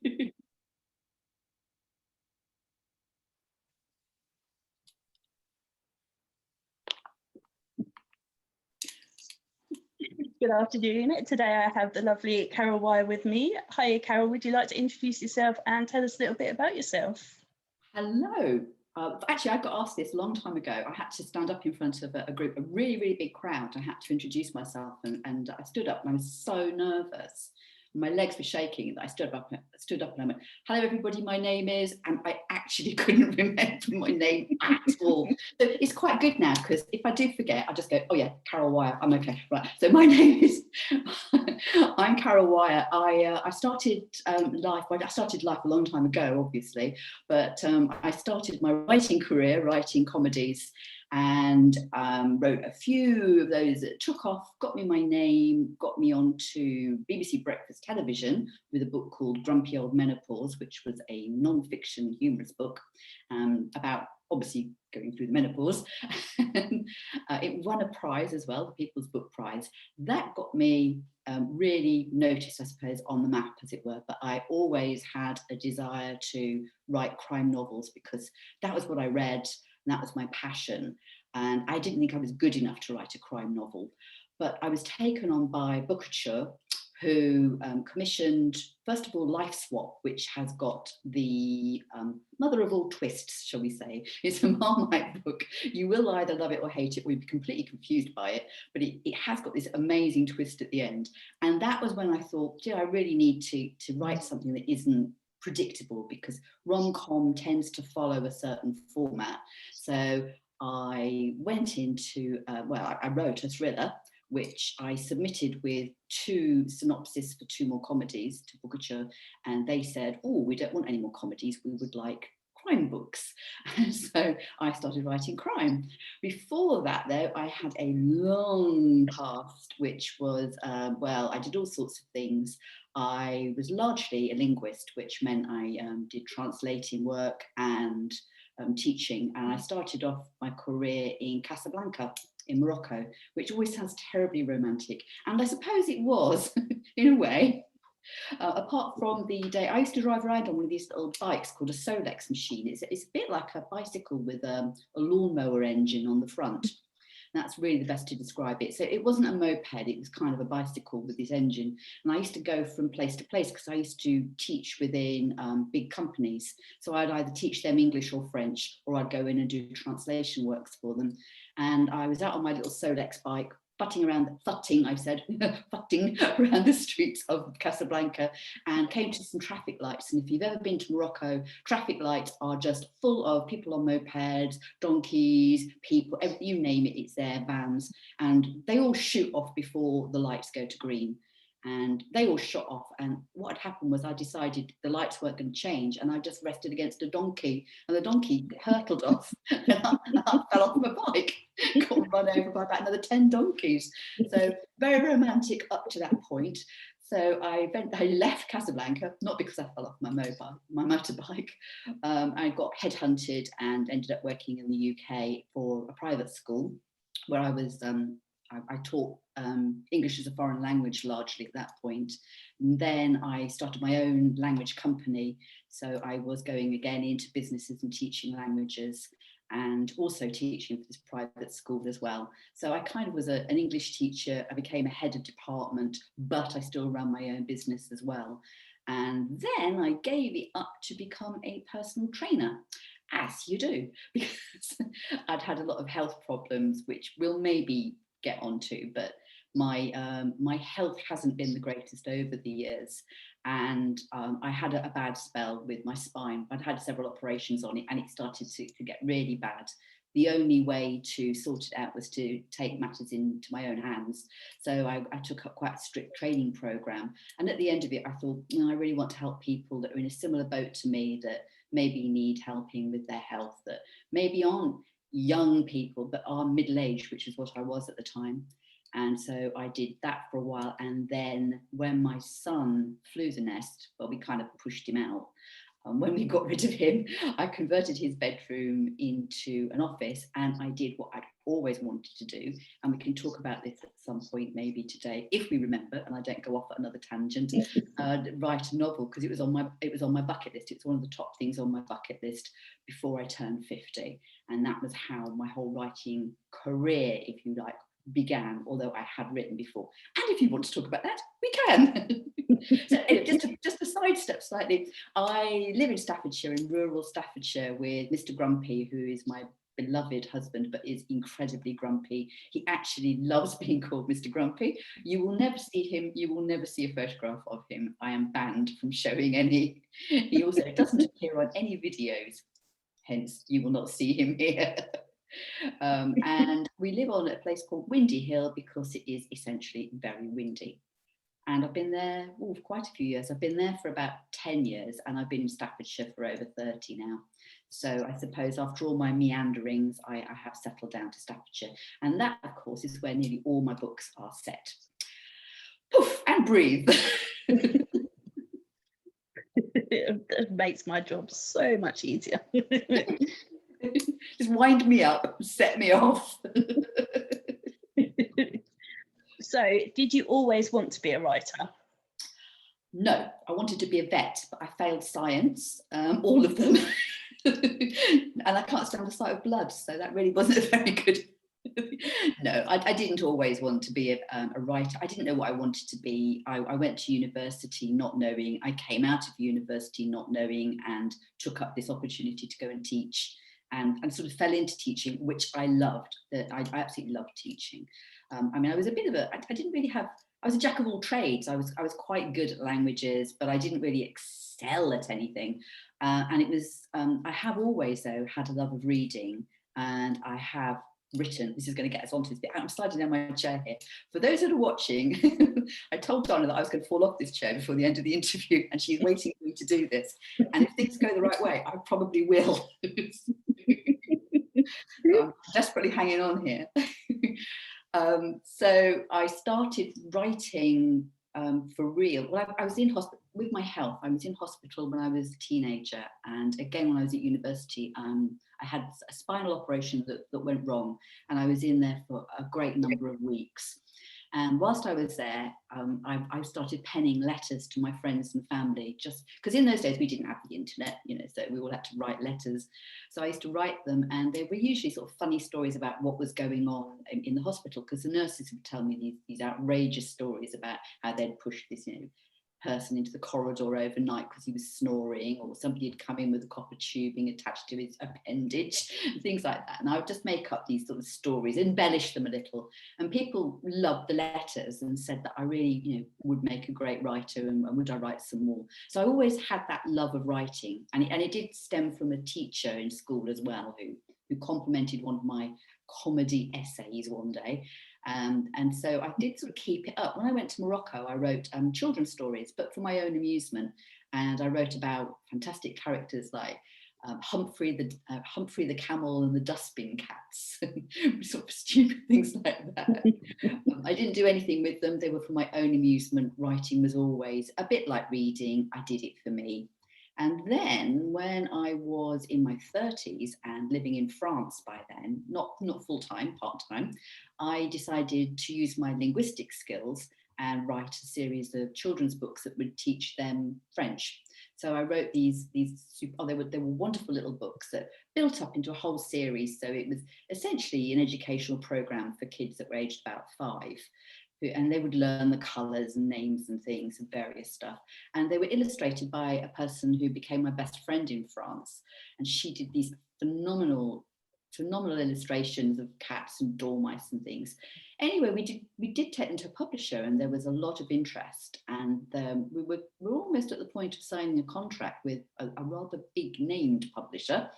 Good afternoon. Today I have the lovely Carol Wyer with me. Hi, Carol. Would you like to introduce yourself and tell us a little bit about yourself? Hello. Actually, I got asked this a long time ago. I had to stand up in front of a group, a really, really big crowd. I had to introduce myself, and I stood up and I was so nervous. My legs were shaking. I stood up and I went, "Hello, everybody. My name is," and I actually couldn't remember my name at all. So it's quite good now, because if I do forget, I just go, "Oh yeah, Carol Wyer. I'm okay." Right. So my name is. I'm Carol Wyer. I started life. Well, I started life a long time ago, obviously, but I started my writing career writing comedies, and wrote a few of those that took off, got me my name, got me onto BBC Breakfast Television with a book called Grumpy Old Menopause, which was a non-fiction humorous book about obviously going through the menopause. It won a prize as well, the People's Book Prize. That got me really noticed, I suppose, on the map, as it were. But I always had a desire to write crime novels, because that was what I read, and that was my passion. And I didn't think I was good enough to write a crime novel. But I was taken on by Bookouture, who commissioned, first of all, Life Swap, which has got the mother of all twists, shall we say. It's a Marmite book. You will either love it or hate it, or you'll be completely confused by it, but it has got this amazing twist at the end. And that was when I thought, I really need to write something that isn't predictable, because rom-com tends to follow a certain format. So I went into, I wrote a thriller, which I submitted with 2 synopses for 2 more comedies to Bookouture, and they said, "Oh, we don't want any more comedies, we would like crime books." And so I started writing crime. Before that, though, I had a long past, which was, I did all sorts of things. I was largely a linguist, which meant I did translating work and teaching, and I started off my career in Casablanca in Morocco, which always sounds terribly romantic, and I suppose it was in a way. Apart from the day, I used to drive around on one of these little bikes called a Solex machine. It's a bit like a bicycle with a lawnmower engine on the front. That's really the best to describe it. So it wasn't a moped, it was kind of a bicycle with this engine. And I used to go from place to place, because I used to teach within big companies. So I'd either teach them English or French, or I'd go in and do translation works for them. And I was out on my little Solex bike, futting around the streets of Casablanca, and came to some traffic lights. And if you've ever been to Morocco, traffic lights are just full of people on mopeds, donkeys, people, you name it, it's there, vans, and they all shoot off before the lights go to green. And they all shot off, and what had happened was I decided the lights weren't going to change, and I just rested against a donkey, and the donkey hurtled off, and I fell off my bike, got run over by about another 10 donkeys. So very romantic up to that point. So I left Casablanca, not because I fell off my motorbike. I got headhunted and ended up working in the UK for a private school, where I was I taught English as a foreign language largely at that point. And then I started my own language company. So I was going again into businesses and teaching languages, and also teaching for this private school as well. So I kind of was an English teacher. I became a head of department, but I still ran my own business as well. And then I gave it up to become a personal trainer, as you do, because I'd had a lot of health problems, which we'll maybe get onto, but my health hasn't been the greatest over the years, and I had a bad spell with my spine. I'd had several operations on it, and it started to get really bad. The only way to sort it out was to take matters into my own hands. So I took up quite a strict training program, and at the end of it I thought, I really want to help people that are in a similar boat to me, that maybe need helping with their health, that maybe aren't young people but are middle-aged, which is what I was at the time. And so I did that for a while, and then when my son flew the nest, well, we kind of pushed him out, When we got rid of him, I converted his bedroom into an office, and I did what I'd always wanted to do. And we can talk about this at some point, maybe today, if we remember, and I don't go off at another tangent. Write a novel, because it was on my bucket list. It's one of the top things on my bucket list before I turned 50, and that was how my whole writing career, if you like, began, although I had written before. And if you want to talk about that, we can. So anyway, just to sidestep slightly, I live in Staffordshire, in rural Staffordshire, with Mr. Grumpy, who is my beloved husband, but is incredibly grumpy. He actually loves being called Mr. Grumpy. You will never see him, you will never see a photograph of him. I am banned from showing any. He also doesn't appear on any videos, hence you will not see him here. And we live on a place called Windy Hill because it is essentially very windy. And I've been there for quite a few years. I've been there for about 10 years, and I've been in Staffordshire for over 30 now. So I suppose after all my meanderings, I have settled down to Staffordshire. And that, of course, is where nearly all my books are set. Poof, and breathe. It makes my job so much easier. Just wind me up, set me off. So, did you always want to be a writer? No, I wanted to be a vet, but I failed science, all of them. And I can't stand the sight of blood, so that really wasn't very good. No, I didn't always want to be a writer. I didn't know what I wanted to be. I went to university not knowing. I came out of university not knowing, and took up this opportunity to go and teach, and sort of fell into teaching, which I loved. I absolutely loved teaching. I mean, I was a bit of a, I didn't really have, I was a jack of all trades. I was quite good at languages, but I didn't really excel at anything. And it was, I have always, though, had a love of reading, and I have written, this is going to get us onto this bit, I'm sliding down my chair here. For those that are watching, I told Donna that I was going to fall off this chair before the end of the interview, and she's waiting for me to do this. And if things go the right way, I probably will. I'm desperately hanging on here. So I started writing for real. Well, I was in hospital with my health. I was in hospital when I was a teenager, and again when I was at university. I had a spinal operation that went wrong, and I was in there for a great number of weeks. And whilst I was there, I started penning letters to my friends and family, just because in those days we didn't have the internet, you know, so we all had to write letters. So I used to write them, and they were usually sort of funny stories about what was going on in the hospital, because the nurses would tell me these outrageous stories about how they'd pushed this, you know, person into the corridor overnight because he was snoring, or somebody had come in with a copper tubing attached to his appendage, things like that. And I would just make up these sort of stories, embellish them a little, and people loved the letters and said that I really, you know, would make a great writer, and would I write some more. So I always had that love of writing, and it did stem from a teacher in school as well, who complimented one of my comedy essays one day. And so I did sort of keep it up. When I went to Morocco, I wrote children's stories, but for my own amusement. And I wrote about fantastic characters like Humphrey the camel and the dustbin cats, sort of stupid things like that. I didn't do anything with them. They were for my own amusement. Writing was always a bit like reading. I did it for me. And then when I was in my 30s and living in France by then, not full-time, part-time, I decided to use my linguistic skills and write a series of children's books that would teach them French. So I wrote they were wonderful little books that built up into a whole series. So it was essentially an educational program for kids that were aged about 5. And they would learn the colours and names and things and various stuff. And they were illustrated by a person who became my best friend in France. And she did these phenomenal illustrations of cats and dormice and things. Anyway, we did take them to a publisher, and there was a lot of interest. And we were almost at the point of signing a contract with a rather big named publisher.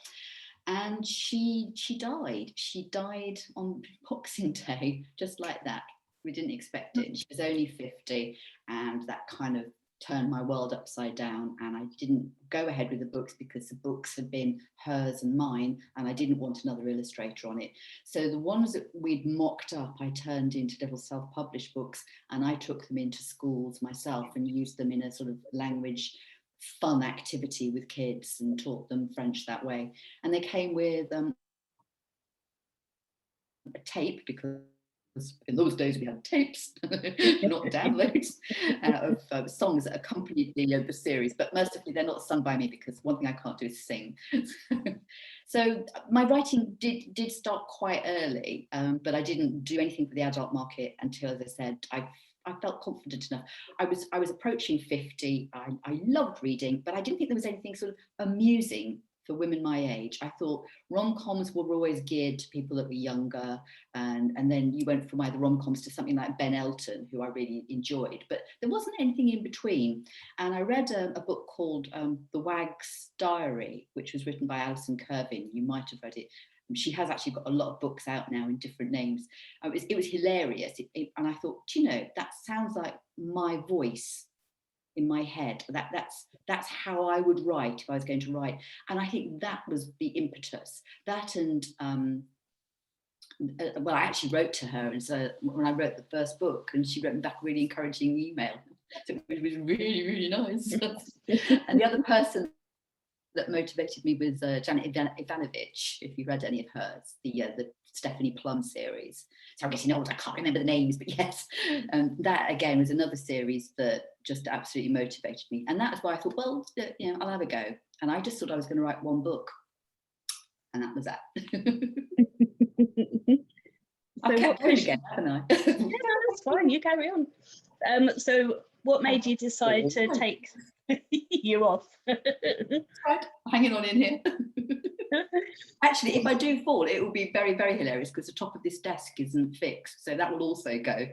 And she died. She died on Boxing Day, just like that. We didn't expect it. She was only 50, and that kind of turned my world upside down, and I didn't go ahead with the books because the books had been hers and mine, and I didn't want another illustrator on it. So the ones that we'd mocked up, I turned into little self-published books, and I took them into schools myself and used them in a sort of language fun activity with kids and taught them French that way. And they came with a tape, because in those days we had tapes, not downloads, of songs that accompanied the series, but mercifully they're not sung by me, because one thing I can't do is sing. So my writing did start quite early, but I didn't do anything for the adult market until, as I said, I felt confident enough. I was approaching 50. I loved reading, but I didn't think there was anything sort of amusing for women my age. I thought rom-coms were always geared to people that were younger, and then you went from either rom-coms to something like Ben Elton, who I really enjoyed, but there wasn't anything in between. And I read a book called The Wag's Diary, which was written by Alison Kirvin. You might have read it. She has actually got a lot of books out now in different names. It was hilarious, and I thought, do you know, that sounds like my voice in my head. That's how I would write if I was going to write. And I think that was the impetus. That, and well, I actually wrote to her, and so when I wrote the first book, and she wrote me back a really encouraging email. So it was really, really nice. And the other person that motivated me was Janet Ivanovic, if you've read any of hers, the Stephanie Plum series. So I'm getting old, I can't remember the names, but yes. And that again was another series that just absolutely motivated me. And that's why I thought, well, you know, I'll have a go. And I just thought I was going to write one book. And that was that. I've kept going again, haven't I? Yeah, that's fine, you carry on. So what made you decide to take you off? Right, hanging on in here. Actually, if I do fall, it will be very, very hilarious, because the top of this desk isn't fixed, so that will also go.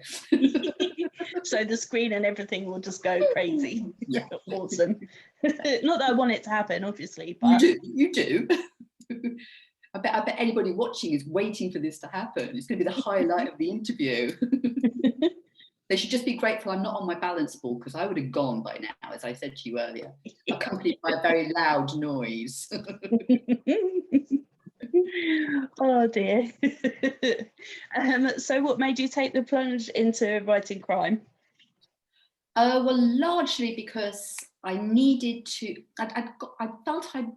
So the screen and everything will just go crazy. Yeah. Awesome. Not that I want it to happen, obviously, but you do. I bet anybody watching is waiting for this to happen. It's going to be the highlight of the interview. They should just be grateful I'm not on my balance ball, because I would have gone by now, as I said to you earlier, accompanied by a very loud noise. Oh dear. So what made you take the plunge into writing crime? Well, largely because I needed to, I felt I'd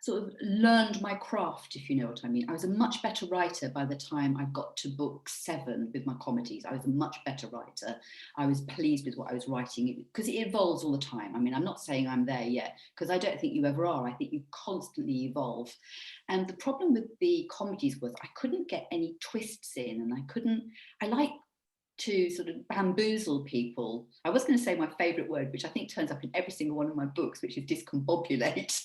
sort of learned my craft, if you know what I mean. I was a much better writer by the time I got to book 7 with my comedies. I was a much better writer. I was pleased with what I was writing, because it evolves all the time. I mean, I'm not saying I'm there yet, because I don't think you ever are. I think you constantly evolve. And the problem with the comedies was I couldn't get any twists in, and I like to sort of bamboozle people. I was going to say my favourite word, which I think turns up in every single one of my books, which is discombobulate.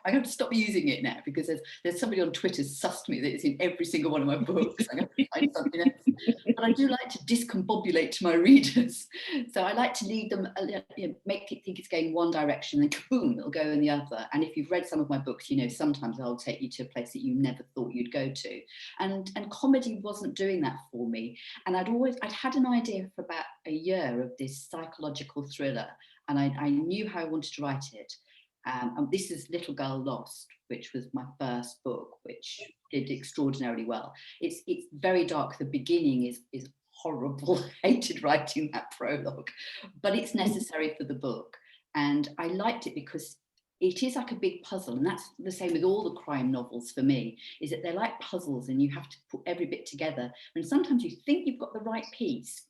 I have to stop using it now, because there's somebody on Twitter sussed me that it's in every single one of my books. I'm going to find something else. But I do like to discombobulate to my readers. So I like to lead them, make it think it's going one direction, and kaboom, it'll go in the other. And if you've read some of my books, you know, sometimes I'll take you to a place that you never thought you'd go to. And comedy wasn't doing that for me. And I'd had an idea for about a year of this psychological thriller, and I knew how I wanted to write it. And this is Little Girl Lost, which was my first book, which did extraordinarily well. It's very dark. The beginning is horrible. I hated writing that prologue, but it's necessary for the book. And I liked it because it is like a big puzzle, and that's the same with all the crime novels for me, is that they're like puzzles, and you have to put every bit together. And sometimes you think you've got the right piece,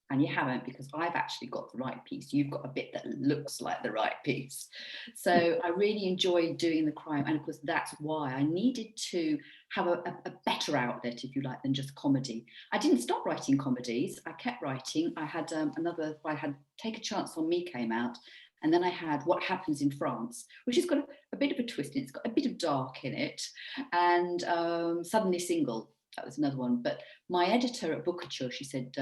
and you haven't, because I've actually got the right piece. You've got a bit that looks like the right piece. So I really enjoyed doing the crime, and of course that's why I needed to have a better outlet, if you like, than just comedy. I didn't stop writing comedies. I kept writing. I had Take a Chance on Me came out. And then I had What Happens in France, which has got a bit of a twist in it. It's got a bit of dark in it. And Suddenly Single, that was another one. But my editor at Bookouture, she said,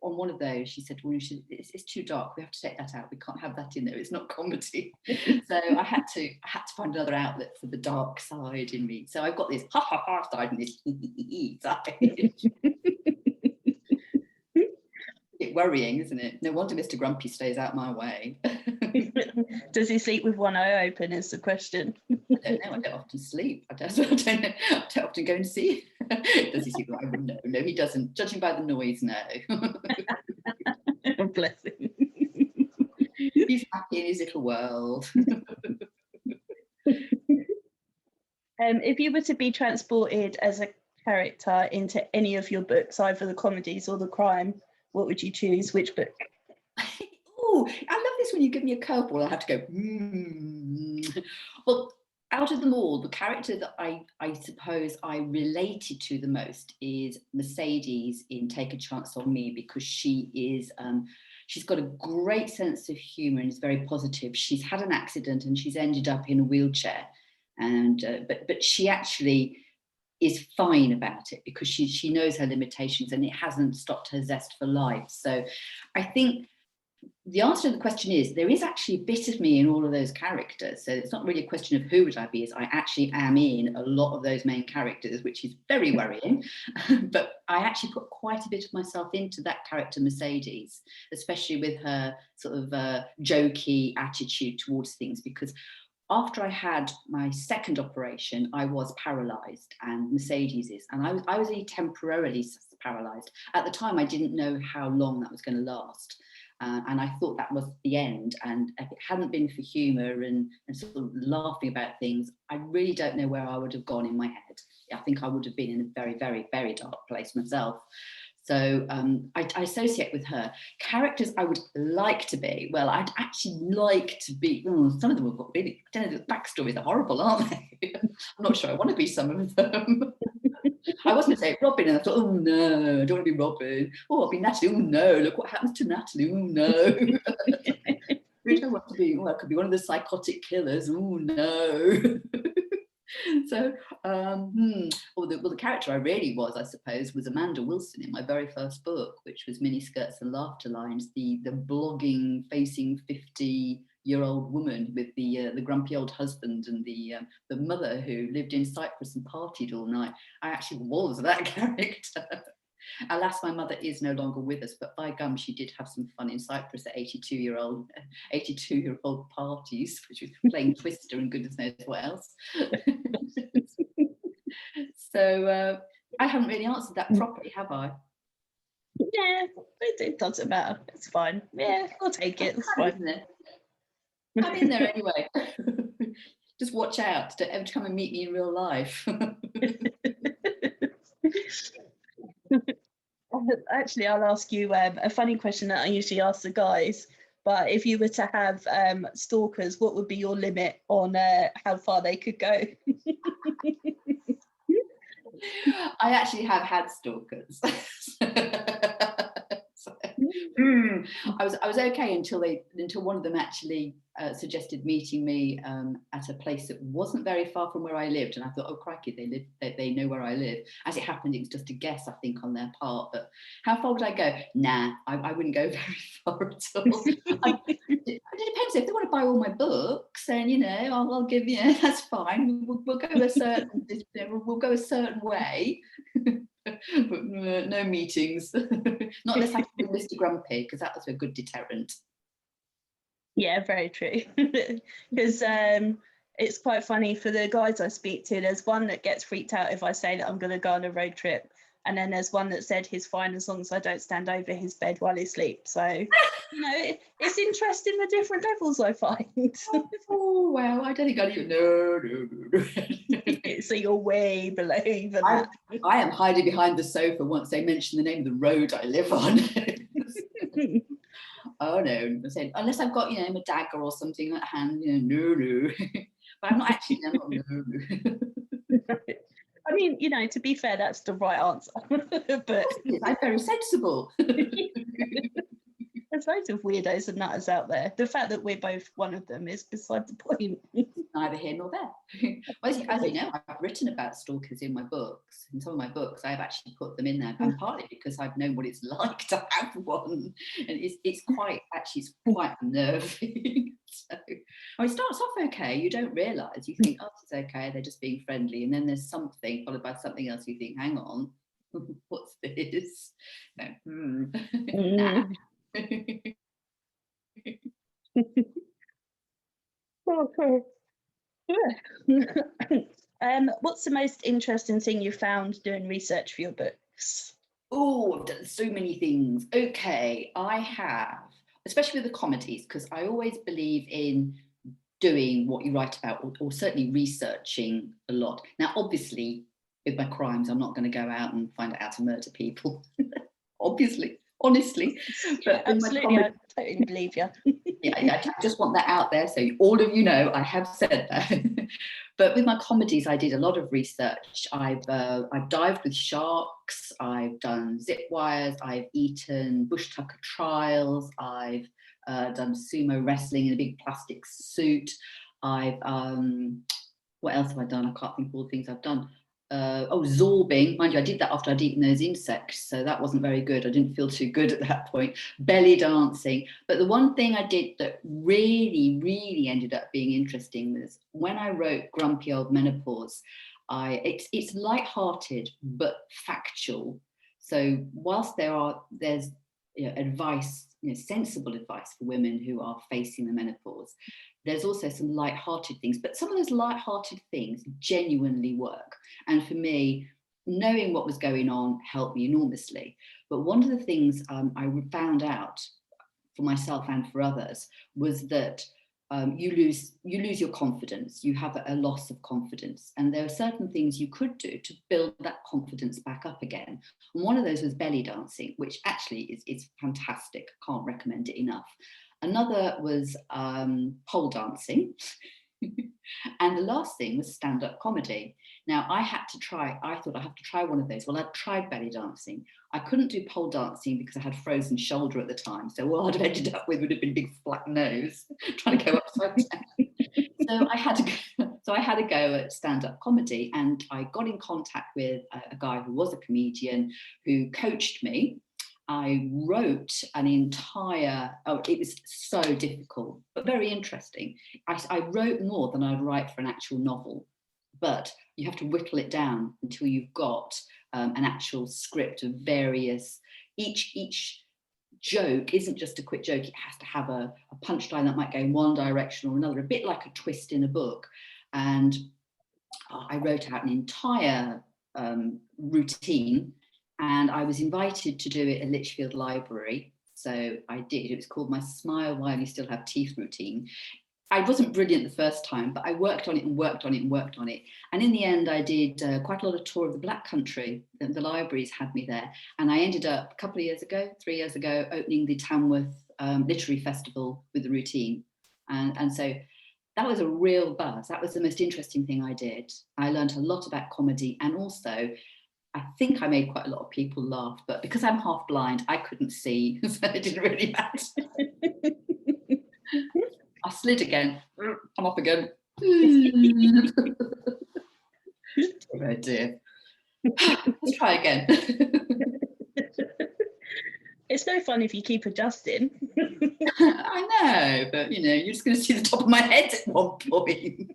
on one of those, she said, well, it's too dark. We have to take that out. We can't have that in there. It's not comedy. So I had to find another outlet for the dark side in me. So I've got this ha-ha-ha side and this hee-hee-hee side. Bit worrying, isn't it? No wonder Mr. Grumpy stays out my way. Does he sleep with one eye open is the question. I don't know. I don't often sleep. I don't know. I don't often go and see. Does he sleep? I wouldn't know. No, he doesn't. Judging by the noise, no. Bless him. He's happy in his little world. If you were to be transported as a character into any of your books, either the comedies or the crime, what would you choose? Which book? Oh, I love this when you give me a curveball. I have to go, Well, out of them all, the character that I suppose I related to the most is Mercedes in Take a Chance on Me, because she is, she's got a great sense of humour and is very positive. She's had an accident and she's ended up in a wheelchair. And but she actually is fine about it because she knows her limitations and it hasn't stopped her zest for life. So I think the answer to the question is there is actually a bit of me in all of those characters. So it's not really a question of who would I be, is I actually am in a lot of those main characters, which is very worrying. But I actually put quite a bit of myself into that character Mercedes, especially with her sort of jokey attitude towards things, because after I had my second operation, I was paralysed, and Mercedes is, and I was only temporarily paralysed. At the time, I didn't know how long that was going to last. And I thought that was the end. And if it hadn't been for humour and sort of laughing about things, I really don't know where I would have gone in my head. I think I would have been in a very, very, very dark place myself. So I associate with her. Characters I would like to be, well, I'd actually like to be, some of them have got really, I don't know, the backstories are horrible, aren't they? I'm not sure I want to be some of them. I was going to say Robin, and I thought, oh no, I don't want to be Robin. Oh, I'll be Natalie. Oh no, look what happens to Natalie. Oh no. Who do I want to be? Oh, I could be one of the psychotic killers. Oh no. So, well, the character I really was, I suppose, was Amanda Wilson in my very first book, which was Miniskirts and Laughter Lines, the blogging, facing 50-year-old woman with the grumpy old husband and the mother who lived in Cyprus and partied all night. I actually was that character. Alas, my mother is no longer with us, but by gum, she did have some fun in Cyprus at 82-year-old parties, which was playing Twister and goodness knows what else. So I haven't really answered that properly, have I? Yeah, it doesn't matter. It's fine. Yeah, I'll take it. It's fine. Isn't it? I'm in there anyway. Just watch out. Don't ever come and meet me in real life. Actually, I'll ask you a funny question that I usually ask the guys. But if you were to have stalkers, what would be your limit on how far they could go? I actually have had stalkers. I was okay until one of them actually suggested meeting me at a place that wasn't very far from where I lived, and I thought, oh crikey, they know where I live. As it happened, it was just a guess, I think, on their part. But how far would I go? Nah, I wouldn't go very far at all. It depends. If they want to buy all my books, then I'll give you. That's fine. We'll go a certain way. But no meetings. Not unless I can be Mr. Grumpy, because that was a good deterrent. Yeah, very true. Because it's quite funny for the guys I speak to. There's one that gets freaked out if I say that I'm going to go on a road trip. And then there's one that said he's fine as long as I don't stand over his bed while he sleeps. So, it's interesting the different levels I find. Oh, well, I don't think I'd even know. So you're way below even that. I am hiding behind the sofa once they mention the name of the road I live on. Oh no, I said, unless I've got, a dagger or something at hand, no. But I'm not actually, no. I mean, to be fair, that's the right answer. But I'm very sensible. There's loads of weirdos and nutters out there. The fact that we're both one of them is beside the point. Neither here nor there. As you know, I've written about stalkers in my books. In some of my books, I've actually put them in there, and partly because I've known what it's like to have one, and it's quite unnerving. So, it starts off okay. You don't realise. You think, oh, it's okay. They're just being friendly, and then there's something followed by something else. You think, hang on, what's this? Nah. Okay. What's the most interesting thing you found doing research for your books? Oh, I've done so many things. Okay, I have. especially with the comedies, because I always believe in doing what you write about, or certainly researching a lot. Now, obviously, with my crimes, I'm not going to go out and find out how to murder people, obviously, honestly. But Absolutely, I totally believe you. yeah, I just want that out there, so all of you know I have said that. But with my comedies, I did a lot of research. I've dived with sharks, I've done zip wires, I've eaten bush tucker trials, I've done sumo wrestling in a big plastic suit. I've what else have I done? I can't think of all the things I've done. Zorbing, mind you, I did that after I'd eaten those insects, so that wasn't very good. I didn't feel too good at that point. Belly dancing. But the one thing I did that really ended up being interesting was when I wrote Grumpy Old Menopause. It's light-hearted but factual. So whilst there's advice, sensible advice for women who are facing the menopause, there's also some light-hearted things, but some of those light-hearted things genuinely work. And for me, knowing what was going on helped me enormously. But one of the things I found out for myself and for others was that you lose your confidence. You have a loss of confidence, and there are certain things you could do to build that confidence back up again. And one of those was belly dancing, which actually is fantastic. I can't recommend it enough. Another was pole dancing. And the last thing was stand-up comedy. Now I thought I have to try one of those. Well, I'd tried belly dancing. I couldn't do pole dancing because I had frozen shoulder at the time. So what I'd have ended up with would have been a big flat nose trying to go upside down. So I had to go at stand-up comedy, and I got in contact with a guy who was a comedian who coached me. I wrote an entire, it was so difficult, but very interesting. I wrote more than I'd write for an actual novel, but you have to whittle it down until you've got an actual script of various, each joke isn't just a quick joke, it has to have a punchline that might go in one direction or another, a bit like a twist in a book. And I wrote out an entire routine, and I was invited to do it at Lichfield Library. So I did. It was called my Smile While You Still Have Teeth routine. I wasn't brilliant the first time, but I worked on it and worked on it and worked on it. And in the end, I did quite a lot of tour of the Black Country. The libraries had me there. And I ended up, a couple of years ago, 3 years ago, opening the Tamworth Literary Festival with the routine. And so that was a real buzz. That was the most interesting thing I did. I learned a lot about comedy, and also I think I made quite a lot of people laugh, but because I'm half blind, I couldn't see, so it didn't really matter. I slid again. I'm off again. Oh dear. Let's try again. It's no fun if you keep adjusting. I know, but you're just going to see the top of my head at one point.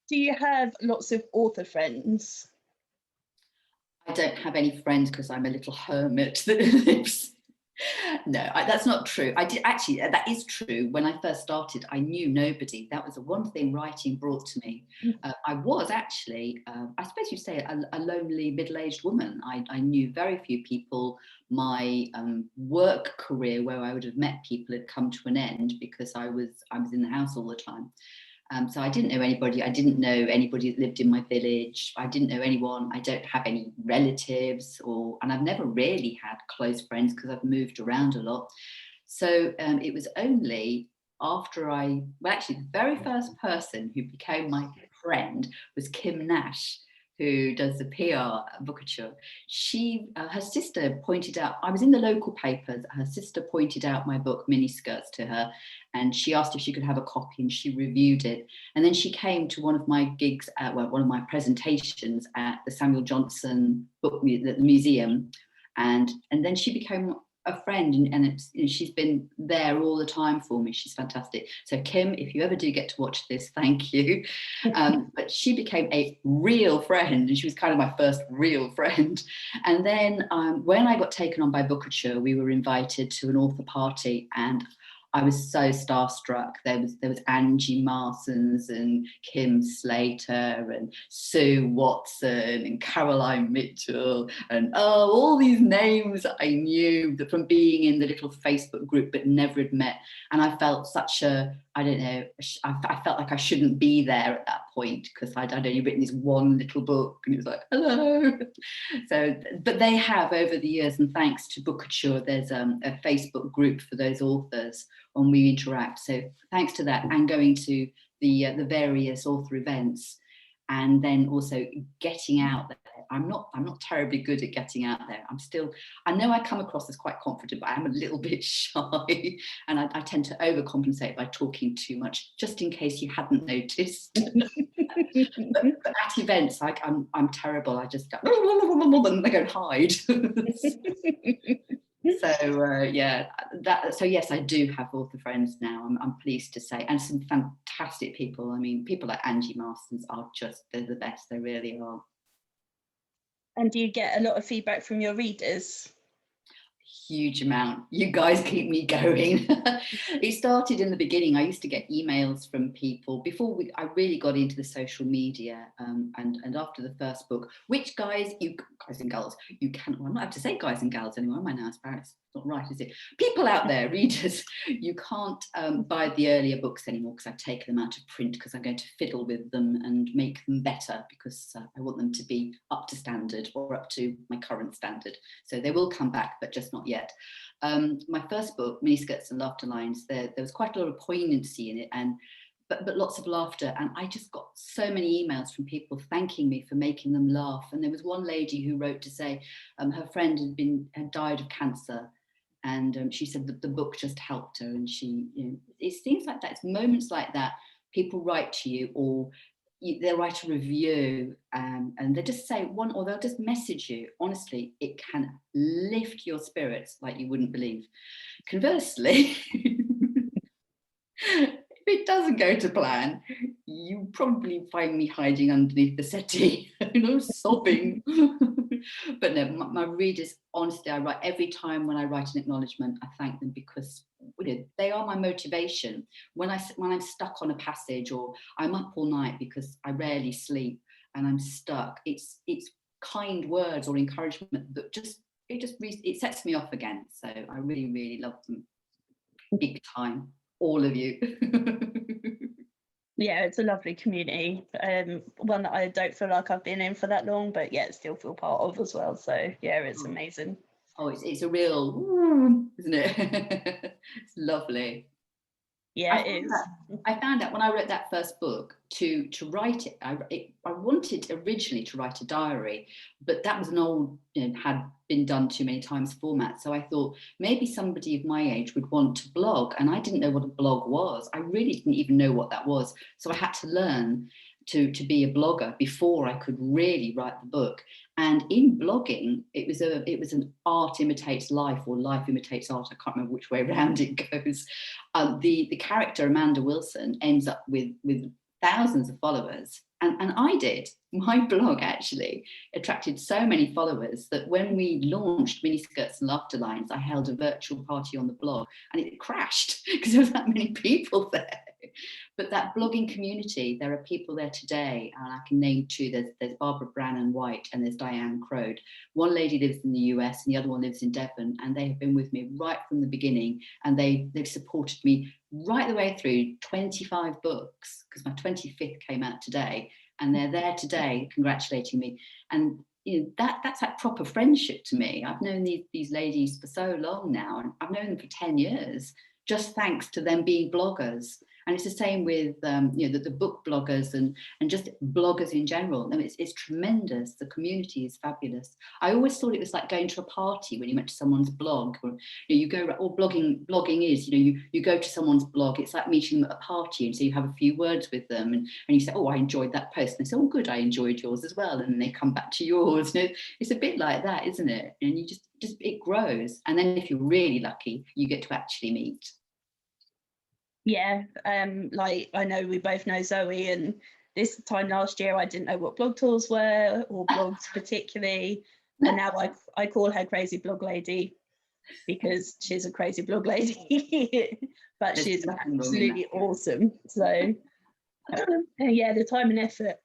Do you have lots of author friends? I don't have any friends because I'm a little hermit that lives. No, that's not true. I did actually, that is true. When I first started, I knew nobody. That was the one thing writing brought to me. I was actually, I suppose you'd say, a lonely middle-aged woman. I knew very few people. My work career, where I would have met people, had come to an end because I was in the house all the time. So I didn't know anybody. I didn't know anybody that lived in my village. I didn't know anyone. I don't have any relatives, and I've never really had close friends because I've moved around a lot. So it was only after actually the very first person who became my friend was Kim Nash, who does the PR at Bookouture. Her sister pointed out, I was in the local papers, her sister pointed out my book Miniskirts to her, and she asked if she could have a copy, and she reviewed it. And then she came to one of my gigs, one of my presentations at the Samuel Johnson Book the Museum, and then she became a friend, and she's been there all the time for me. She's fantastic. So Kim, if you ever do get to watch this, thank you. But she became a real friend, and she was kind of my first real friend. And then when I got taken on by Bookouture, we were invited to an author party, and I was so starstruck. There was Angie Marsons and Kim Slater and Sue Watson and Caroline Mitchell and all these names I knew from being in the little Facebook group but never had met. And I felt such a, I don't know, I felt like I shouldn't be there at that point because I'd only written this one little book and it was like, hello. So, but they have over the years, and thanks to Bookouture, there's a Facebook group for those authors and we interact. So thanks to that and going to the various author events and then also getting out there. I'm not terribly good at getting out there. I know I come across as quite confident, but I am a little bit shy and I tend to overcompensate by talking too much, just in case you hadn't noticed. but at events, I'm terrible. I just go, and I go and hide. So yes, I do have author friends now. I'm pleased to say, and some fantastic people. I mean, people like Angie Marston's they're the best. They really are. And do you get a lot of feedback from your readers? Huge amount. You guys keep me going. It started in the beginning. I used to get emails from people before I really got into the social media, and after the first book, which guys and girls, you can. Well, I'm not have to say guys and girls anymore, am I now? It's not right, is it? People out there, readers, you can't buy the earlier books anymore because I've taken them out of print because I'm going to fiddle with them and make them better because I want them to be up to standard or up to my current standard. So they will come back, but just not yet. My first book, Miniskirts and Laughter Lines, there was quite a lot of poignancy in it, but lots of laughter, and I just got so many emails from people thanking me for making them laugh. And there was one lady who wrote to say her friend had died of cancer, and she said that the book just helped her. And it's things like that, it's moments like that. People write to you, or they'll write a review, and they just say one, or they'll just message you. Honestly, it can lift your spirits like you wouldn't believe. Conversely, if it doesn't go to plan, you probably find me hiding underneath the settee, sobbing. But no, my readers, honestly, I write every time when I write an acknowledgement, I thank them because they are my motivation. When I'm stuck on a passage or I'm up all night because I rarely sleep and I'm stuck, it's kind words or encouragement that it sets me off again. So I really, really love them. Big time, all of you. Yeah, it's a lovely community. One that I don't feel like I've been in for that long, but yeah, still feel part of as well. So yeah, it's amazing. Oh, it's a real, isn't it? It's lovely. Yeah, it is. I found out when I wrote that first book to write it. I wanted originally to write a diary, but that was an old, had been done too many times format. So I thought maybe somebody of my age would want to blog, and I didn't know what a blog was. I really didn't even know what that was. So I had to learn to be a blogger before I could really write the book. And in blogging, it was an art imitates life, or life imitates art. I can't remember which way around it goes. The character Amanda Wilson ends up with thousands of followers, and I did. My blog actually attracted so many followers that when we launched Miniskirts and Laughter Lines, I held a virtual party on the blog, and it crashed because there was that many people there. But that blogging community, there are people there today, and I can name two. There's Barbara Brannan White and there's Diane Crode. One lady lives in the US and the other one lives in Devon, and they have been with me right from the beginning, and they've supported me right the way through 25 books, because my 25th came out today, and they're there today congratulating me. And that's like proper friendship to me. I've known these ladies for so long now, and I've known them for 10 years, just thanks to them being bloggers. And it's the same with the book bloggers and just bloggers in general. I mean, it's tremendous. The community is fabulous. I always thought it was like going to a party when you went to someone's blog, or you go, or blogging is, you go to someone's blog. It's like meeting them at a party, and so you have a few words with them, and you say, oh, I enjoyed that post, and they say, oh, good, I enjoyed yours as well, and then they come back to yours. It's a bit like that, isn't it? And you just it grows, and then if you're really lucky, you get to actually meet. Yeah, like I know we both know Zoe, and this time last year I didn't know what blog tools were, or blogs particularly, and now I call her Crazy Blog Lady because she's a crazy blog lady. but There's she's nothing wrong in that. absolutely awesome. So yeah, the time and effort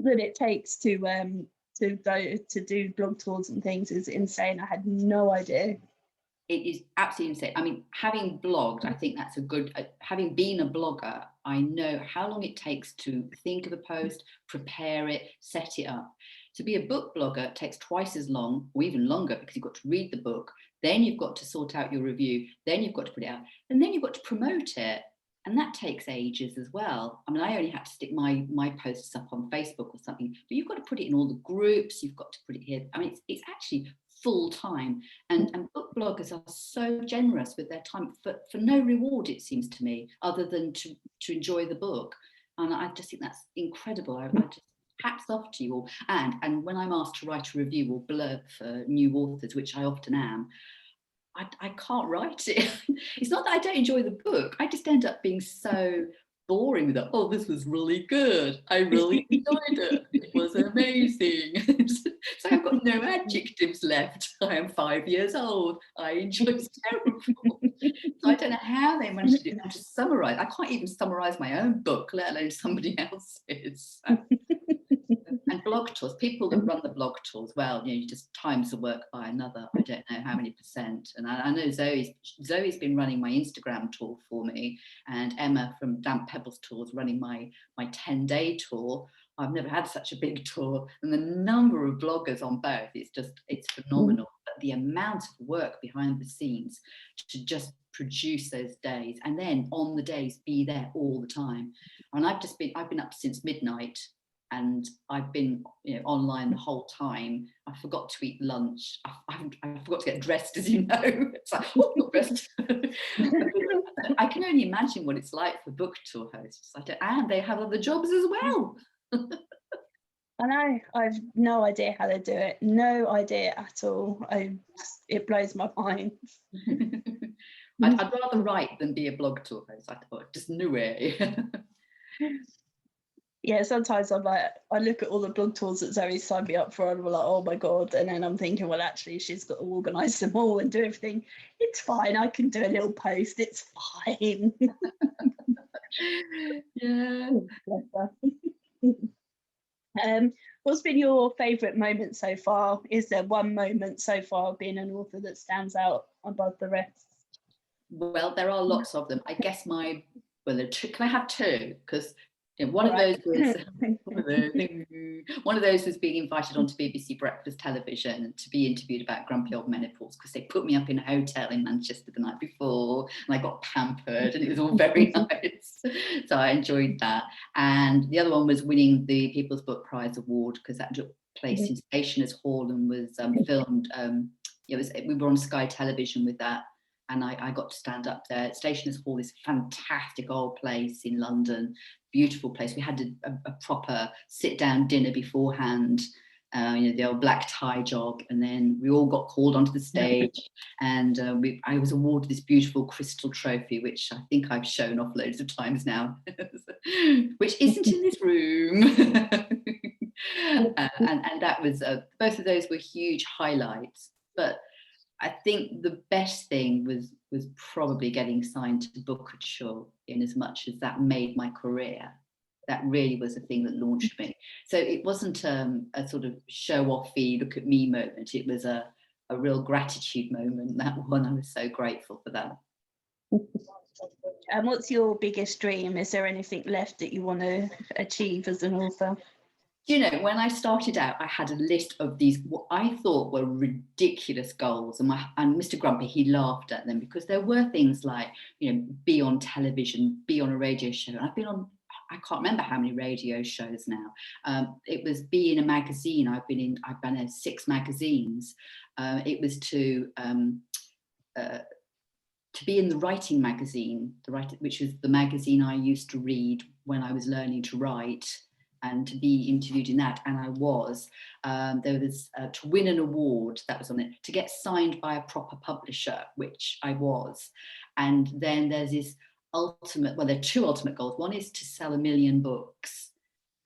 that it takes to go to do blog tours and things is insane. I had no idea. It is absolutely insane. I mean, having blogged, I think that's a good, having been a blogger, I know how long it takes to think of a post, prepare it, set it up. To be a book blogger takes twice as long, or even longer, because you've got to read the book, then you've got to sort out your review, then you've got to put it out, and then you've got to promote it. And that takes ages as well. I mean, I only had to stick my posts up on Facebook or something, but you've got to put it in all the groups, you've got to put it here. I mean, it's actually full time, and book bloggers are so generous with their time for no reward, it seems to me, other than to enjoy the book. And I just think that's incredible. I just hats off to you all. And when I'm asked to write a review or blurb for new authors, which I often am, I can't write it. It's not that I don't enjoy the book, I just end up being so boring with it. Oh, this was really good, I really enjoyed it, it was amazing. So I've got no adjectives left. I am 5 years old, I enjoy it. Terrible. So I don't know how they managed to do it. To summarize, I can't even summarize my own book, let alone somebody else's. And blog tours, people that run the blog tours, well, you know, you just times the work by another. I don't know how many percent. And I know Zoe's been running my Instagram tour for me, and Emma from Damp Pebbles Tours running my 10-day tour. I've never had such a big tour, and the number of bloggers on both, it's phenomenal. But the amount of work behind the scenes to just produce those days, and then on the days be there all the time. And I've been up since midnight, and I've been, you know, online the whole time. I forgot to eat lunch. I forgot to get dressed, as you know. It's like, oh, not dressed. I can only imagine what it's like for book tour hosts. And they have other jobs as well. I know. I've no idea how they do it. No idea at all. It blows my mind. I'd rather write than be a blog tour host. I thought, just no way. Yeah, sometimes I'm like, I look at all the blog tours that Zoe signed me up for, and I'm like, oh my God. And then I'm thinking, well, actually, she's got to organise them all and do everything. It's fine. I can do a little post. It's fine. Yeah. What's been your favourite moment so far? Is there one moment so far being an author that stands out above the rest? Well, there are lots of them. I guess can I have two? Because one of those was being invited onto BBC Breakfast Television to be interviewed about grumpy old menopause, because they put me up in a hotel in Manchester the night before, and I got pampered, and it was all very nice. So I enjoyed that. And the other one was winning the People's Book Prize Award, because that took place in Stationers Hall and was filmed. We were on Sky Television with that. And I got to stand up there. Stationers Hall is a fantastic old place in London, beautiful place. We had a proper sit-down dinner beforehand, the old black tie job, and then we all got called onto the stage, and I was awarded this beautiful crystal trophy, which I think I've shown off loads of times now, which isn't in this room. And that was, both of those were huge highlights. But I think the best thing was probably getting signed to Booker, in as much as that made my career. That really was the thing that launched me. So it wasn't a sort of show-offy, look at me moment. It was a real gratitude moment, that one. I was so grateful for that. And what's your biggest dream? Is there anything left that you want to achieve as an author? You know, when I started out, I had a list of these what I thought were ridiculous goals, and Mr. Grumpy, he laughed at them, because there were things like, be on television, be on a radio show. And I've been on, I can't remember how many radio shows now. It was be in a magazine. I've been in 6 magazines. It was to be in the writing magazine, which was the magazine I used to read when I was learning to write, and to be interviewed in that, and I was. There was to win an award, that was on it, to get signed by a proper publisher, which I was. And then there's this there are 2 ultimate goals. One is to sell 1 million books,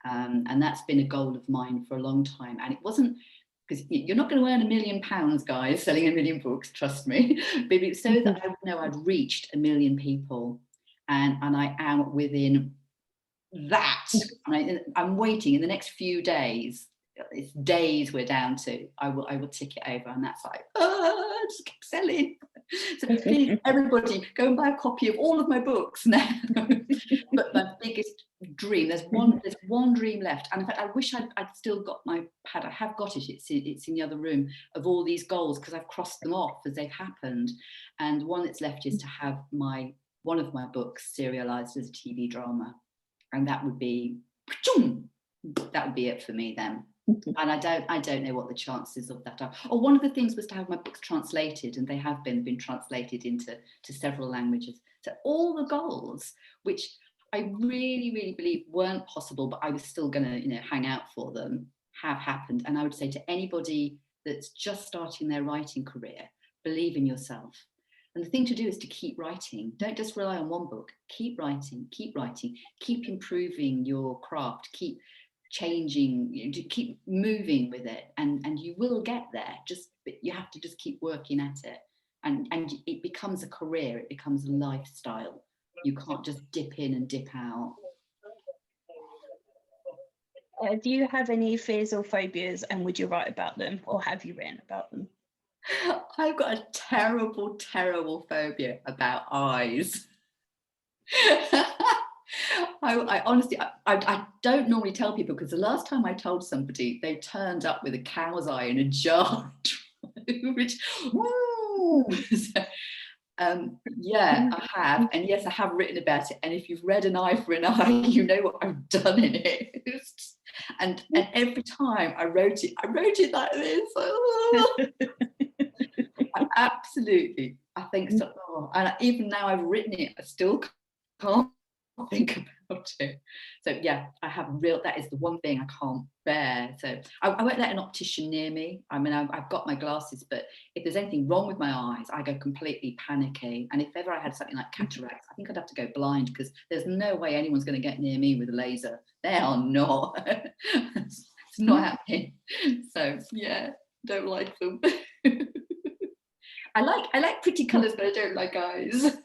and that's been a goal of mine for a long time. And it wasn't because you're not going to earn £1 million, guys, selling 1 million books, trust me. But it's so that I would know I'd reached 1 million people, and I am within that. I'm waiting in the next few days. It's days we're down to. I will tick it over, and that's like, just keep selling. So please, everybody, go and buy a copy of all of my books now. But my biggest dream, there's one dream left, and in fact, I wish I'd still got my pad. I have got it. It's in the other room, of all these goals, because I've crossed them off as they've happened. And one that's left is to have one of my books serialized as a TV drama, and that would be it for me then. And I don't know what the chances of that are. Or one of the things was to have my books translated, and they have been translated into several languages. So all the goals, which I really, really believe weren't possible, but I was still going to, hang out for them, have happened. And I would say to anybody that's just starting their writing career, believe in yourself. And the thing to do is to keep writing. Don't just rely on one book. Keep writing, keep improving your craft, keep changing, keep moving with it, and you will get there. You have to just keep working at it, and it becomes a career, it becomes a lifestyle. You can't just dip in and dip out. Do you have any fears or phobias, and would you write about them, or have you written about them? I've got a terrible phobia about eyes. I honestly, I don't normally tell people, because the last time I told somebody, they turned up with a cow's eye in a jar, which, woo! So, yeah, I have, and yes, I have written about it. And if you've read An Eye for an Eye, you know what I've done in it. And every time I wrote it like this. Oh. I think so. Oh, and even now I've written it, I still can't think about it. So yeah, that is the one thing I can't bear. So I won't let an optician near me. I mean, I've got my glasses, but if there's anything wrong with my eyes, I go completely panicky. And if ever I had something like cataracts, I think I'd have to go blind, because there's no way anyone's going to get near me with a laser. They are not. It's not happening. So yeah, don't like them. I like pretty colours, but I don't like eyes.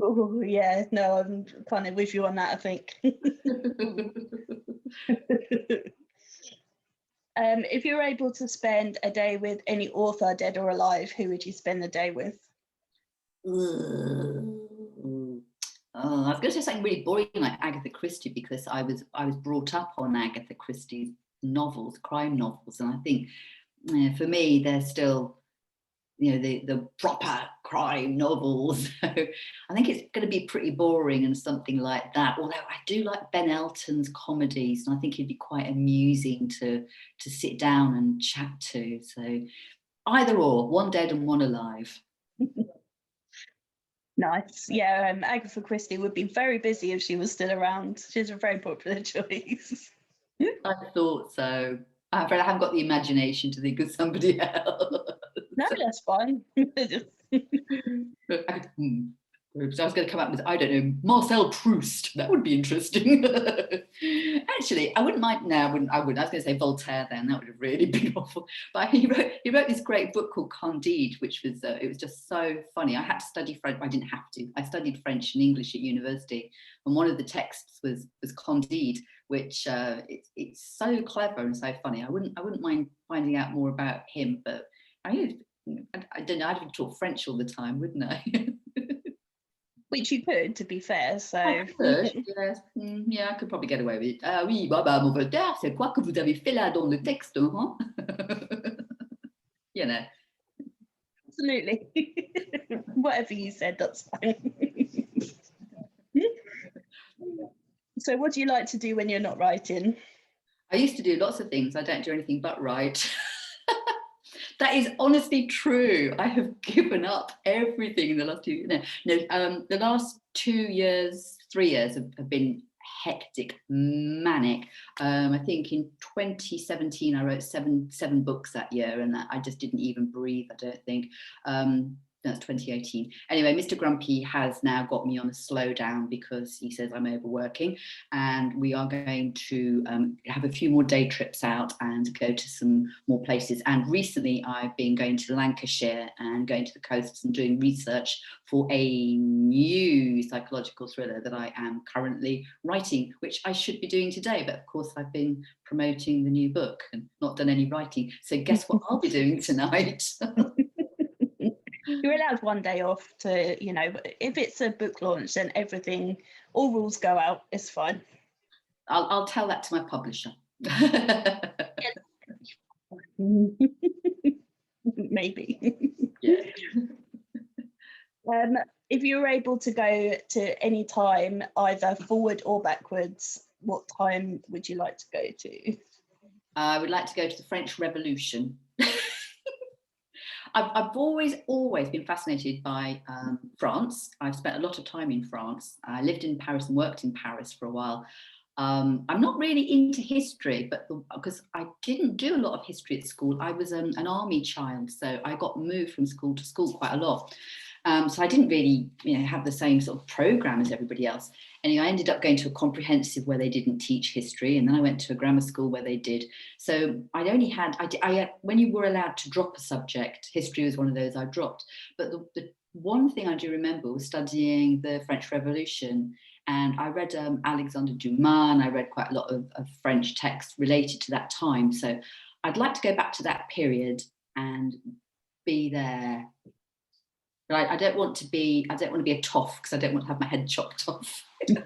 Oh yeah, no, I'm kind of with you on that, I think. If you were able to spend a day with any author, dead or alive, who would you spend the day with? I was going to say something really boring like Agatha Christie, because I was brought up on Agatha Christie's novels, crime novels, and I think for me they're still, the proper crime novels. So I think it's going to be pretty boring and something like that. Although I do like Ben Elton's comedies, and I think he'd be quite amusing to sit down and chat to. So either or, one dead and one alive. Nice. Yeah, Agatha Christie would be very busy if she was still around. She's a very popular choice. I thought so. I'm afraid I haven't got the imagination to think of somebody else. No, that's fine. So I was going to come up with, I don't know, Marcel Proust. That would be interesting. Actually, I wouldn't mind. No, I wouldn't. I was going to say Voltaire then. That would have really been awful. But he wrote this great book called Candide, which was it was just so funny. I had to study French. I didn't have to. I studied French and English at university, and one of the texts was Candide, which it's so clever and so funny. I wouldn't mind finding out more about him. But I don't know. I'd have to talk French all the time, wouldn't I? Which you could, to be fair. So I could, yes. Yeah, I could probably get away with it. Ah oui, bah, mon Voltaire, c'est quoi que vous avez fait là dans le texte, hein? You know. Absolutely. Whatever you said, that's fine. So what do you like to do when you're not writing? I used to do lots of things. I don't do anything but write. That is honestly true. I have given up everything in the last 2 years. The last 2 years, 3 years have been hectic, manic. I think in 2017 I wrote seven books that year, and that I just didn't even breathe, I don't think. That's 2018. Anyway, Mr. Grumpy has now got me on a slowdown because he says I'm overworking, and we are going to have a few more day trips out and go to some more places. And recently I've been going to Lancashire and going to the coasts and doing research for a new psychological thriller that I am currently writing, which I should be doing today, but of course I've been promoting the new book and not done any writing. So guess what I'll be doing tonight? You're allowed one day off to, you know, if it's a book launch, then everything, all rules go out. It's fine. I'll tell that to my publisher. Maybe. Yeah. If you were able to go to any time, either forward or backwards, what time would you like to go to? I would like to go to the French Revolution. I've always been fascinated by France. I've spent a lot of time in France. I lived in Paris and worked in Paris for a while. I'm not really into history, but because I didn't do a lot of history at school, I was an army child, so I got moved from school to school quite a lot. So I didn't really, have the same sort of program as everybody else. Anyway, I ended up going to a comprehensive where they didn't teach history, and then I went to a grammar school where they did. So I only had, when you were allowed to drop a subject, history was one of those I dropped. But the one thing I do remember was studying the French Revolution, and I read Alexandre Dumas, and I read quite a lot of French text related to that time. So I'd like to go back to that period and be there. But I don't want to be a toff, because I don't want to have my head chopped off. I don't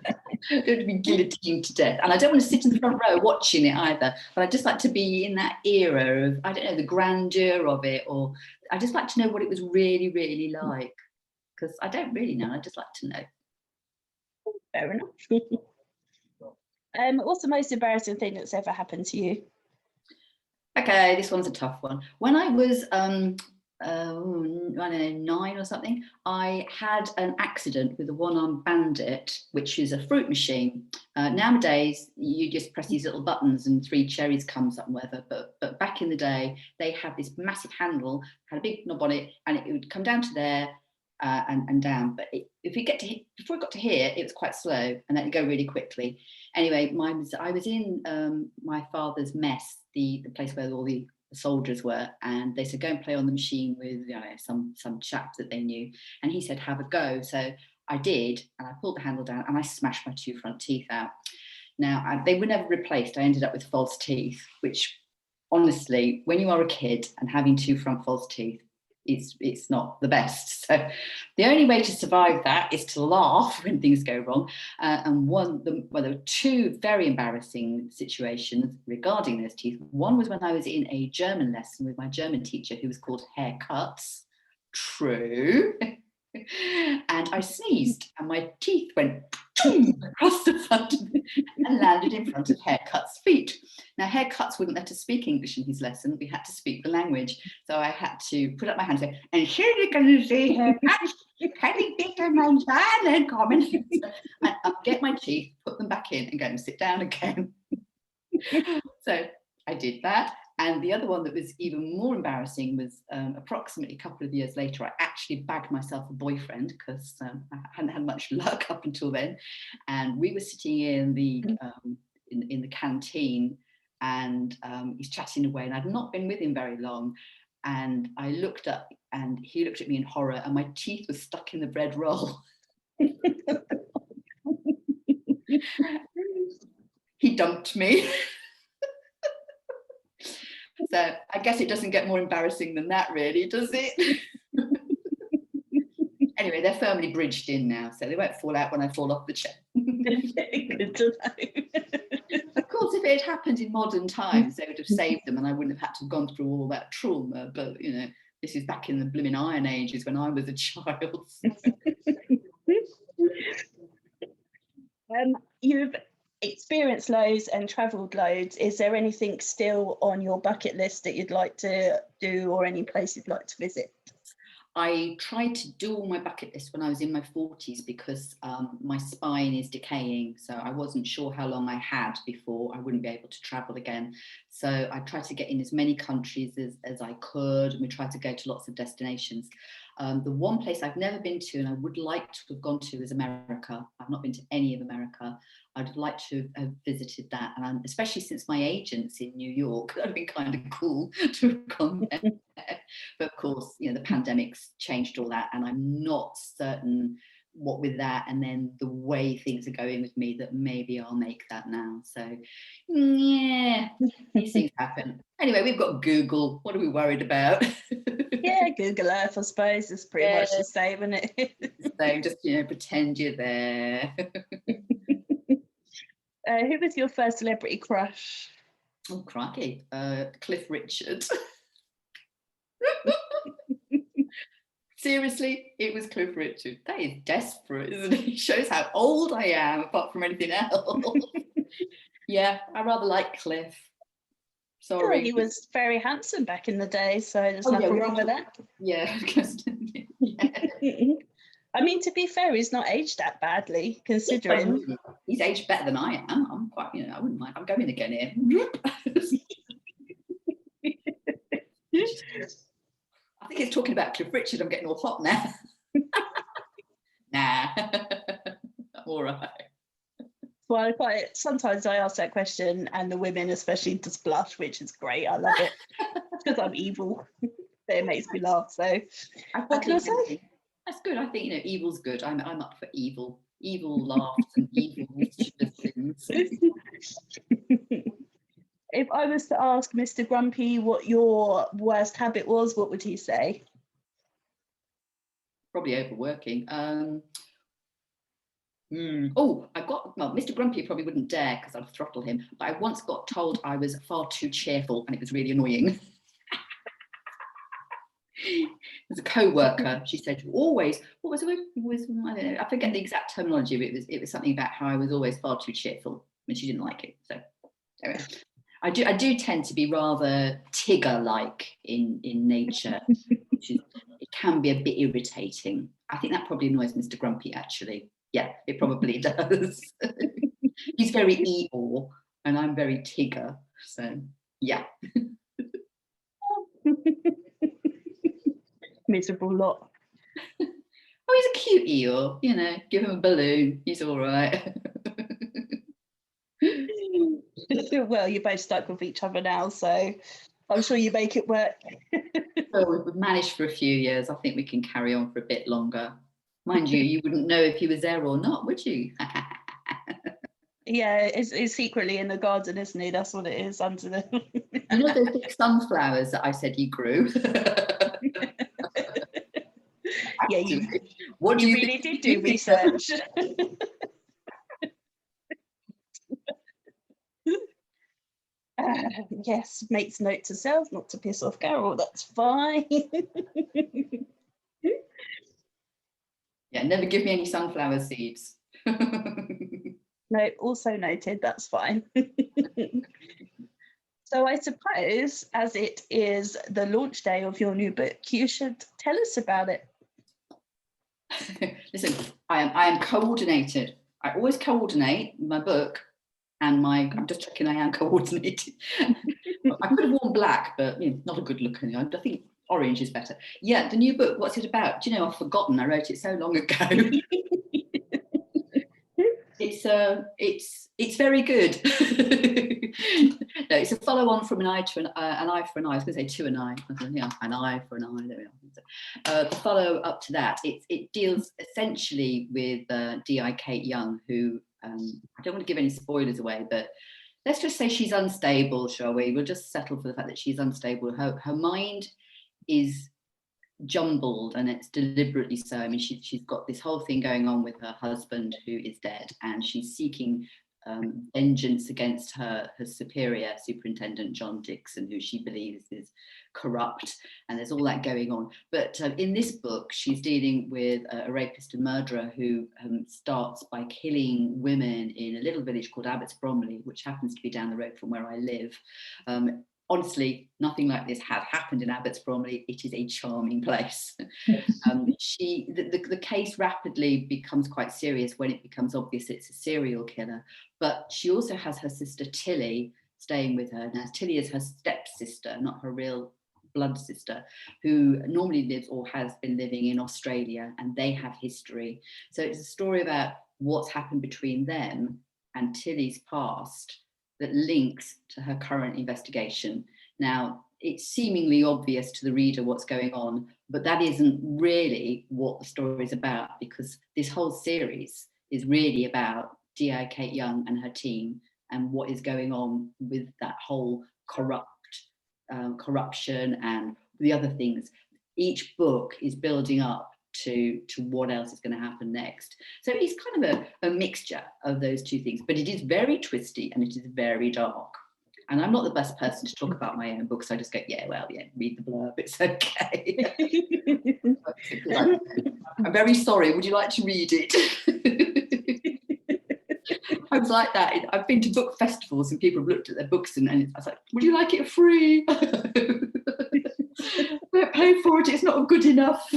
want to be guillotined to death. And I don't want to sit in the front row watching it either. But I'd just like to be in that era of, I don't know, the grandeur of it, or I just like to know what it was really, really like. Because I don't really know, I'd just like to know. Fair enough. What's the most embarrassing thing that's ever happened to you? Okay, this one's a tough one. When I was I don't know, 9 or something, I had an accident with a one-armed bandit, which is a fruit machine. Nowadays, you just press these little buttons and 3 cherries comes up and whatever. But back in the day, they had this massive handle, had a big knob on it, and it would come down to there and down. But before it got to here, it was quite slow, and that would go really quickly. Anyway, I was in my father's mess, the place where all the soldiers were, and they said go and play on the machine with some chap that they knew, and he said have a go. So I did, and I pulled the handle down and I smashed my 2 front teeth out. Now they were never replaced. I ended up with false teeth, which honestly, when you are a kid and having 2 front false teeth, it's not the best. So the only way to survive that is to laugh when things go wrong. And there were 2 very embarrassing situations regarding those teeth. One was when I was in a German lesson with my German teacher, who was called Haircuts. True. And I sneezed and my teeth went across the front of me and landed in front of Haircut's feet. Now, Haircuts wouldn't let us speak English in his lesson. We had to speak the language. So I had to put up my hand and say, and here you're going to see Haircuts, having bitte mein Zahlen kommen. And I'd get my teeth, put them back in and go and sit down again. So I did that. And the other one that was even more embarrassing was approximately a couple of years later, I actually bagged myself a boyfriend, because I hadn't had much luck up until then. And we were sitting in the canteen, and he's chatting away, and I'd not been with him very long. And I looked up and he looked at me in horror, and my teeth were stuck in the bread roll. He dumped me. So I guess it doesn't get more embarrassing than that, really, does it? Anyway, they're firmly bridged in now, so they won't fall out when I fall off the chair. Good to know. Of course, if it had happened in modern times, they would have saved them and I wouldn't have had to have gone through all that trauma. But, this is back in the blooming Iron Ages when I was a child. You've experienced loads and travelled loads. Is there anything still on your bucket list that you'd like to do, or any place you'd like to visit? I tried to do all my bucket list when I was in my 40s because my spine is decaying. So I wasn't sure how long I had before I wouldn't be able to travel again. So I tried to get in as many countries as I could, and we tried to go to lots of destinations. The one place I've never been to and I would like to have gone to is America. I've not been to any of America. I'd like to have visited that, and especially since my agent's in New York, that'd be kind of cool to have gone there. But of course, you know, the pandemic's changed all that, and I'm not certain what with that, and then the way things are going with me, that maybe I'll make that now. So yeah, these things happen. Anyway, we've got Google. What are we worried about? Yeah, Google Earth, I suppose, is pretty much the same, isn't it? So just, you know, pretend you're there. Who was your first celebrity crush? Oh, crikey. Cliff Richard. Seriously, it was Cliff Richard. That is desperate, isn't it? It shows how old I am, apart from anything else. Yeah, I rather like Cliff. Sorry. Well, he was very handsome back in the day, so there's nothing wrong with that. Yeah. I mean, to be fair, he's not aged that badly, considering. He's aged better than I am. I'm quite, you know, I wouldn't mind. I'm going again here. I think it's talking about Cliff Richard. I'm getting all hot now. Nah, I'm all right. Well, sometimes I ask that question, and the women especially just blush, which is great. I love it because I'm evil. It makes me laugh. So, what can I say? That's good. I think, you know, evil's good. I'm up for evil. Evil laughs and evil mischievous things. If I was to ask Mr. Grumpy what your worst habit was, what would he say? Probably overworking. Oh, Mr. Grumpy probably wouldn't dare because I'd throttle him. But I once got told I was far too cheerful, and it was really annoying. There's a co-worker. She said, "Always." What was it? I don't know. I forget the exact terminology. But it was something about how I was always far too cheerful, and she didn't like it. So anyway. I do tend to be rather Tigger-like in nature, which is, it can be a bit irritating. I think that probably annoys Mr. Grumpy, actually. Yeah, it probably does. He's very Eeyore, and I'm very Tigger. So, yeah. Miserable lot. Oh, he's a cute Eeyore. You know, give him a balloon. He's all right. Well, you're both stuck with each other now, so I'm sure you make it work. Well, we've managed for a few years. I think we can carry on for a bit longer. Mind you, you wouldn't know if he was there or not, would you? Yeah, it's secretly in the garden, isn't he? That's what it is, under the... You know those big sunflowers that I said he grew? Yeah, you really did do research. Yes, makes note to self not to piss off Carol. That's fine. Yeah, never give me any sunflower seeds. No, also noted. That's fine. So I suppose, as it is the launch day of your new book, you should tell us about it. Listen, I am coordinated. I always coordinate my book and I'm just checking I am coordinated. I could have worn black, but you know, not a good look. I think orange is better. Yeah, the new book, what's it about? Do you know, I've forgotten. I wrote it so long ago. It's very good. No, it's a follow-on from an eye for an eye. I was going to say to an eye. Yeah, an eye for an eye. There we are. The follow up to that, it deals essentially with D.I. Kate Young, who I don't want to give any spoilers away, but let's just say she's unstable, shall we? We'll just settle for the fact that she's unstable. Her mind is jumbled, and it's deliberately so. I mean, she's got this whole thing going on with her husband who is dead, and she's seeking vengeance against her superior, Superintendent John Dixon, who she believes is corrupt, and there's all that going on. But in this book, she's dealing with a rapist and murderer who starts by killing women in a little village called Abbots Bromley, which happens to be down the road from where I live. Honestly, nothing like this had happened in Abbots Bromley. It is a charming place. The case rapidly becomes quite serious when it becomes obvious it's a serial killer. But she also has her sister Tilly staying with her. Now, Tilly is her stepsister, not her real blood sister, who normally lives or has been living in Australia, and they have history. So it's a story about what's happened between them and Tilly's past that links to her current investigation. Now, it's seemingly obvious to the reader what's going on, but that isn't really what the story is about, because this whole series is really about DI Kate Young and her team and what is going on with that whole corruption and the other things. Each book is building up to what else is going to happen next. So it's kind of a mixture of those two things, but it is very twisty and it is very dark. And I'm not the best person to talk about my own books. I just go, yeah, well, yeah, read the blurb, it's okay. I'm very sorry, would you like to read it? I was like that. I've been to book festivals and people have looked at their books and I was like, would you like it free? Don't pay for it, it's not good enough.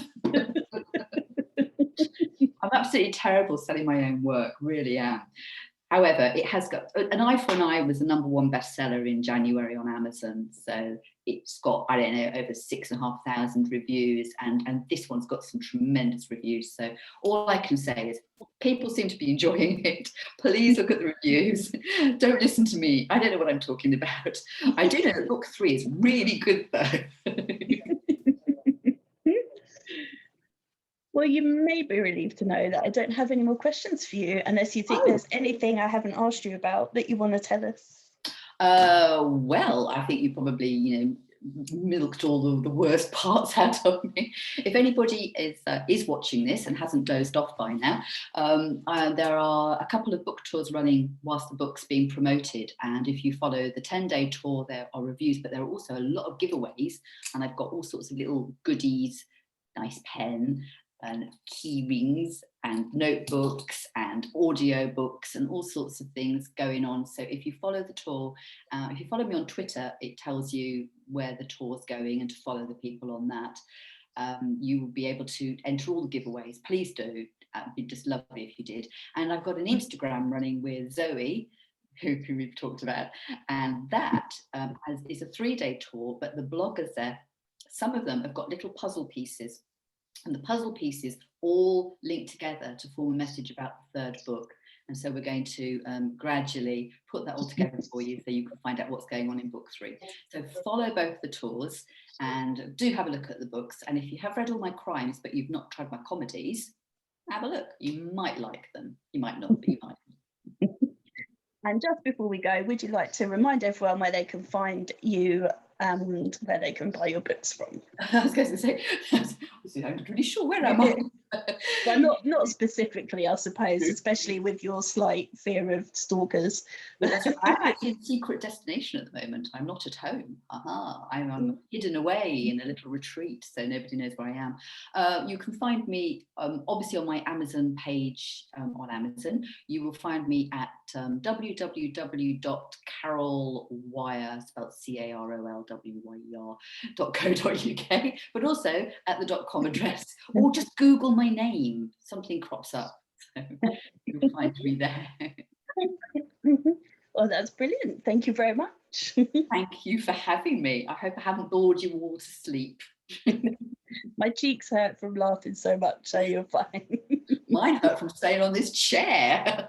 I'm absolutely terrible selling my own work, really am. However, it has got, An Eye for an Eye was the #1 bestseller in January on Amazon. So it's got, I don't know, over 6,500 reviews, and this one's got some tremendous reviews. So all I can say is people seem to be enjoying it. Please look at the reviews. Don't listen to me. I don't know what I'm talking about. I do know that book 3 is really good though. Well, you may be relieved to know that I don't have any more questions for you, unless you think there's anything I haven't asked you about that you want to tell us. Well, I think you probably, milked all of the worst parts out of me. If anybody is watching this and hasn't dozed off by now, there are a couple of book tours running whilst the book's being promoted, and if you follow the 10-day tour, there are reviews, but there are also a lot of giveaways, and I've got all sorts of little goodies, nice pen and key rings and notebooks and audio books and all sorts of things going on. So if you follow the tour, if you follow me on Twitter, it tells you where the tour's going, and to follow the people on that. You will be able to enter all the giveaways. Please do. It'd be just lovely if you did. And I've got an Instagram running with Zoe, who we've talked about, and that is a 3-day tour, but the bloggers there, some of them have got little puzzle pieces, and the puzzle pieces all link together to form a message about the 3rd book. And so we're going to gradually put that all together for you so you can find out what's going on in book 3. So follow both the tours and do have a look at the books. And if you have read all my crimes, but you've not tried my comedies, have a look. You might like them. You might not, but you might. And just before we go, would you like to remind everyone where they can find you and where they can buy your books from? I was going to say, I'm not really sure, where am I? Well, not specifically, I suppose, especially with your slight fear of stalkers. I'm actually in secret destination at the moment. I'm not at home. I'm hidden away in a little retreat, so nobody knows where I am. You can find me obviously on my Amazon page on Amazon. You will find me at www.carolwyer, spelled CAROLWYER.co.uk, but also at the .com address, or just Google my name, something crops up. So you'll find me there. Well, that's brilliant. Thank you very much. Thank you for having me. I hope I haven't bored you all to sleep. My cheeks hurt from laughing so much, so you're fine. Mine hurt from staying on this chair.